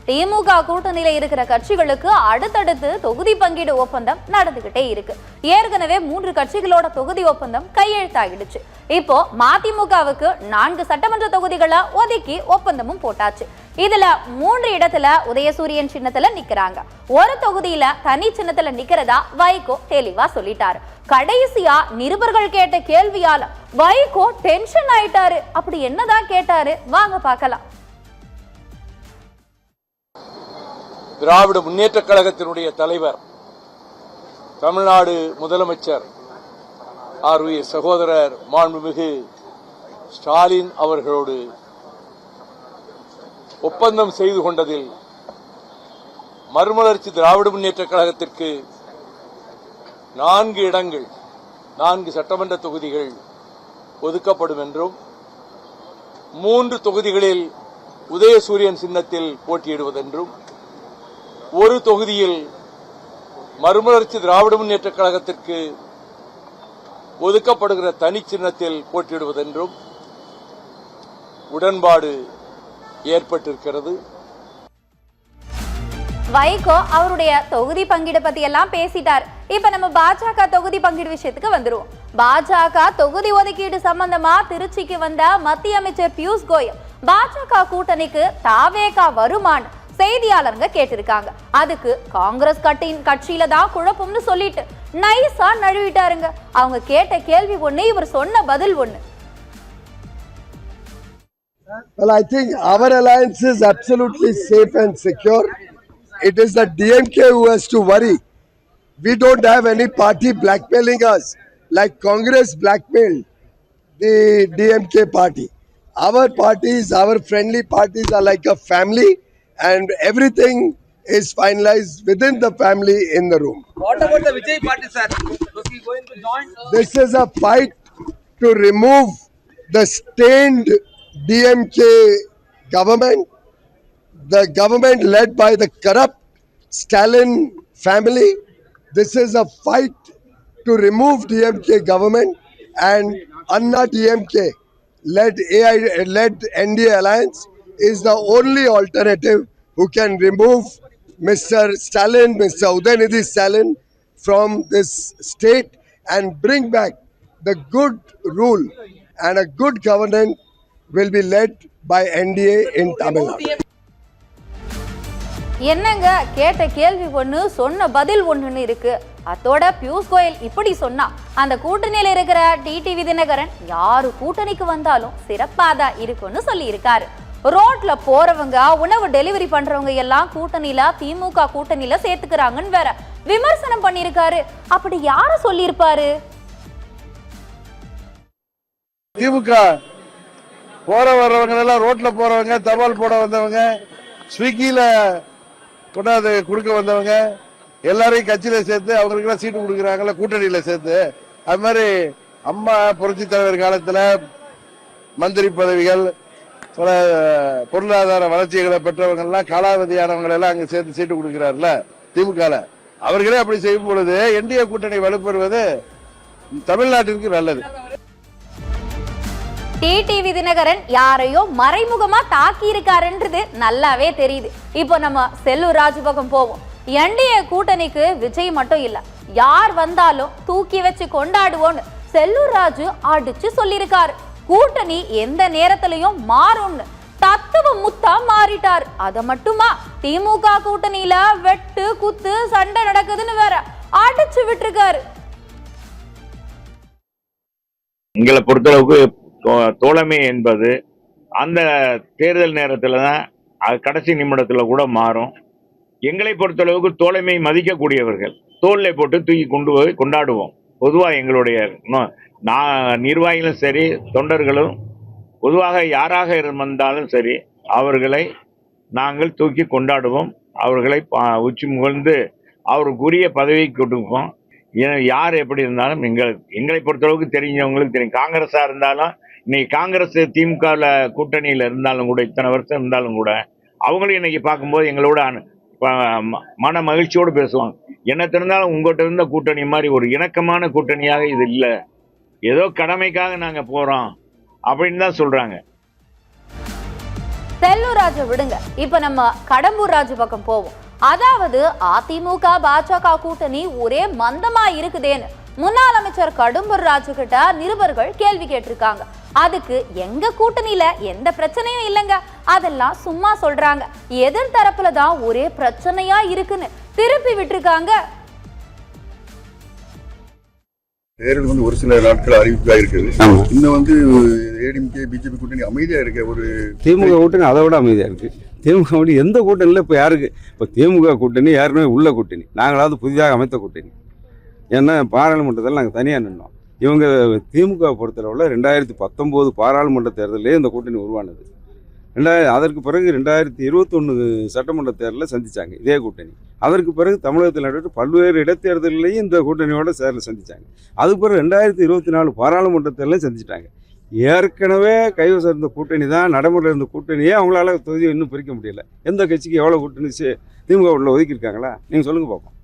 திமுக கூட்டணியில இருக்கிற கட்சிகளுக்கு அடுத்தடுத்து தொகுதி பங்கீடு ஒப்பந்தம் நடந்துகிட்டே இருக்கு. ஏற்கனவே 3 கட்சிகளோட தொகுதி ஒப்பந்தம் கையெழுத்தாகிடுச்சு. இப்போ மதிமுகவுக்கு 4 சட்டமன்ற தொகுதிகளை ஒதுக்கி ஒப்பந்தமும் போட்டாச்சு. இதுல 3 இடத்துல உதயசூரியன் சின்னத்துல நிக்கிறாங்க. ஒரு தொகுதியில தனி சின்னத்துல நிக்கிறதா வைகோ தெளிவா சொல்லிட்டாரு. கடைசியா நிருபர்கள் கேட்ட கேள்வியால வைகோ டென்ஷன் ஆயிட்டாரு. அப்படி என்னதான் கேட்டாரு வாங்க பார்க்கலாம். திராவிட முன்னேற்ற கழகத்தினுடைய தலைவர், தமிழ்நாடு முதலமைச்சர் ஆர்வி சகோதரர் மாண்புமிகு ஸ்டாலின் அவர்களோடு ஒப்பந்தம் செய்து கொண்டதில் மறுமலர்ச்சி திராவிட முன்னேற்ற கழகத்திற்கு 4 இடங்கள், 4 சட்டமன்ற தொகுதிகள் ஒதுக்கப்படும் என்றும் 3 தொகுதிகளில் உதயசூரியன் சின்னத்தில் போட்டியிடுவதென்றும் ஒரு தொகுதியில் மறுமலர்ச்சி திராவிட முன்னேற்ற கழகத்திற்கு ஒதுக்கப்படுகிற தனி சின்னத்தில் போட்டியிடுவதென்றும் உடன்பாடு ஏற்பட்டிருக்கிறது. வைகோ அவருடைய தொகுதி பங்கீடு பத்தி எல்லாம் பேசிட்டார். இப்ப நம்ம பாஜக தொகுதி பங்கீடு விஷயத்துக்கு வந்துருவோம். பாஜக தொகுதி ஒதுக்கீடு சம்பந்தமா திருச்சிக்கு வந்த மத்திய அமைச்சர் பியூஷ் கோயல் பாஜக கூட்டணிக்கு தாவேகா வருமானு செய்தியாளருங்க கேட்டிருக்காங்க. அதுக்கு காங்கிரஸ் கட்சியில தான் குழப்பம்னு சொல்லிட்டு நைஸா நழுவிட்டாருங்க. அவங்க கேட்ட கேள்வி ஒண்ணு, இவர் சொன்ன பதில் ஒண்ணு. Well, I think our alliance is absolutely safe and secure. It is the DMK who has to worry. We don't have any party blackmailing us like Congress blackmailed the DMK party. Our parties, our friendly parties are like a family, and everything is finalized within the family in the room. What about the Vijay party, sir? Was he going to join? This is a fight to remove the stained DMK government, the government led by the corrupt Stalin family. This is a fight to remove DMK government, and Anna DMK led NDA alliance is the only alternative who can remove Mr. Stalin, Mr. Udayanidhi Stalin from this state and bring back the good rule, and a good governance will be led by NDA in Tamil Nadu. என்னங்க கேட்ட கேள்வி ஒண்ணு, சொன்ன பதில் ஒண்ணுன்னு இருக்கு. அதோட பியூஷ் கோயல் இப்படி சொன்னா அந்த கூட்டணியில இருக்கிற டிடிவி தினகரன் யாரு கூட்டணிக்கு வந்தாலும் சிறப்பாதான் இருக்கும்னு சொல்லி இருக்காரு. ரோட்ல போறவங்க, உணவு டெலிவரி பண்றவங்க எல்லாம் கூட்டணியில திமுக கூட்டணியில சேர்த்துக்கிறாங்கன்னு வேற விமர்சனம் பண்ணிருக்காரு. அப்படி யார சொல்லி இருப்பாரு? திமுக போற வர்றவங்க எல்லாம், ரோட்ல போறவங்க, தபால் போட வந்தவங்க, ஸ்விக்கியில கொண்டாந்து கொடுக்க வந்தவங்க எல்லாரையும் கட்சியில சேர்த்து அவங்களுக்கு எல்லாம் சீட்டு கொடுக்குறாங்கல்ல கூட்டணியில சேர்த்து. அது மாதிரி அம்மா புரட்சி தலைவர் காலத்துல மந்திரி பதவிகள், பல பொருளாதார வளர்ச்சிகளை பெற்றவங்க எல்லாம், காலாவதியானவங்க எல்லாம் அங்க சேர்த்து சீட்டு கொடுக்கிறார்ல திமுக. அவர்களே அப்படி செய்யும் பொழுது என்டிஏ கூட்டணி வலுப்பெறுவது தமிழ்நாட்டிற்கு நல்லது. டிடிவி தினகரன் யாரையோ மறைமுகமா தாக்கி இருக்காருன்றது நல்லாவே தெரியுது. இப்போ நம்ம செல்லூர் ராஜு பக்கம் போவோம். என்டிஏ கூட்டணிக்கு விஜய் மட்டும் இல்ல, யார் வந்தாலும் தூக்கி வச்சு கொண்டாடுவோன்னு செல்லூர் ராஜு அடிச்சு சொல்லியிருக்காரு. கூட்டணி எந்த நேரத்திலையும் மாறும்னு தத்துவ முத்தா மாறிட்டார். அத மட்டுமா, திமுக கூட்டணியில வெட்டு குத்து சண்டை நடக்குதுன்னு வேற அடிச்சு விட்டுருக்காரு. எங்களை பொறுத்தளவுக்கு தோழமை என்பது அந்த தேர்தல் நேரத்துல தான், கடைசி நிமிடத்துல கூட மாறும். எங்களை பொறுத்தளவுக்கு தோழமை மதிக்கக்கூடியவர்கள் தோல்லை போட்டு தூக்கி கொண்டு போய் கொண்டாடுவோம். பொதுவாக எங்களுடைய நிர்வாகிகளும் சரி, தொண்டர்களும் பொதுவாக யாராக இருந்தாலும் சரி, அவர்களை நாங்கள் தூக்கி கொண்டாடுவோம். அவர்களை உச்சி முகழ்ந்து அவருக்குரிய பதவியை கொடுப்போம். யார் எப்படி இருந்தாலும் எங்களை பொறுத்தளவுக்கு தெரிஞ்சவங்களுக்கு தெரியும். காங்கிரஸா இருந்தாலும், இன்னைக்கு காங்கிரஸ் திமுக கூட்டணியில இருந்தாலும் கூட, இத்தனை வருஷம் இருந்தாலும் கூட, அவங்களும் இன்னைக்கு பார்க்கும்போது எங்களோட மன மகிழ்ச்சியோடு பேசுவாங்க. என்ன தெரிந்தாலும் உங்கள்கிட்ட இருந்த கூட்டணி மாதிரி ஒரு இணக்கமான கூட்டணியாக இது இல்லை, ஏதோ கடமைக்காக நாங்க போறோம் அப்படின்னு தான் சொல்றாங்க. செல்லூர் ராஜை விடுங்க, இப்ப நம்ம கடம்பூர் ராஜு பக்கம் போவோம். அதாவது அதிமுக பாஜக கூட்டணி ஒரே மந்தமா இருக்குதேன்னு முன்னாள் அமைச்சர் கடம்பூர் ராஜு கிட்ட நிருபர்கள் கேள்வி கேட்டிருக்காங்க. அதுக்கு எங்க கூட்டணியில எந்த பிரச்சனையும் இல்லைங்க, அதெல்லாம் சும்மா சொல்றாங்க, எதிர் தரப்புல தான் ஒரே பிரச்சனையா இருக்குன்னு திருப்பி விட்டுருக்காங்க. தேர்தல் வந்து ஒரு சில நாட்கள் அறிவிப்பா இருக்குது. இன்னும் வந்து ஏடிஎம்கே பிஜேபி கூட்டணி அமைதியா இருக்க, ஒரு திமுக கூட்டணி அதை விட அமைதியா இருக்கு. திமுக கூட்டணி எந்த கூட்டணியில் இப்போ யாருக்கு, இப்போ திமுக கூட்டணி யாருமே உள்ள கூட்டணி, நாங்களாவது புதிதாக அமைத்த கூட்டணி. ஏன்னா பாராளுமன்றத்தில் நாங்கள் தனியாக நின்றோம். இவங்க திமுக பொறுத்தளவில் 2019 பாராளுமன்ற தேர்தலே இந்த கூட்டணி உருவானது. அதற்கு பிறகு 2021 சட்டமன்ற தேர்தலில் சந்தித்தாங்க இதே கூட்டணி. அதற்கு பிறகு தமிழகத்தில் நடைபெற்ற பல்வேறு இடைத்தேர்தலையும் இந்த கூட்டணியோட சந்தித்தாங்க. அதுக்கு பிறகு 2024 பாராளுமன்ற தேர்தலையும் சந்திச்சிட்டாங்க. ஏற்கனவே கைவசம் இருந்த கூட்டணி தான் நடைமுறையில் இருந்த கூட்டணியே அவங்களால தொகுதியை இன்னும் பிரிக்க முடியல. எந்த கட்சிக்கு எவ்வளோ கூட்டணி திமுக உள்ள ஒதுக்கியிருக்காங்களா? நீங்கள் சொல்லுங்கள் பார்ப்போம்.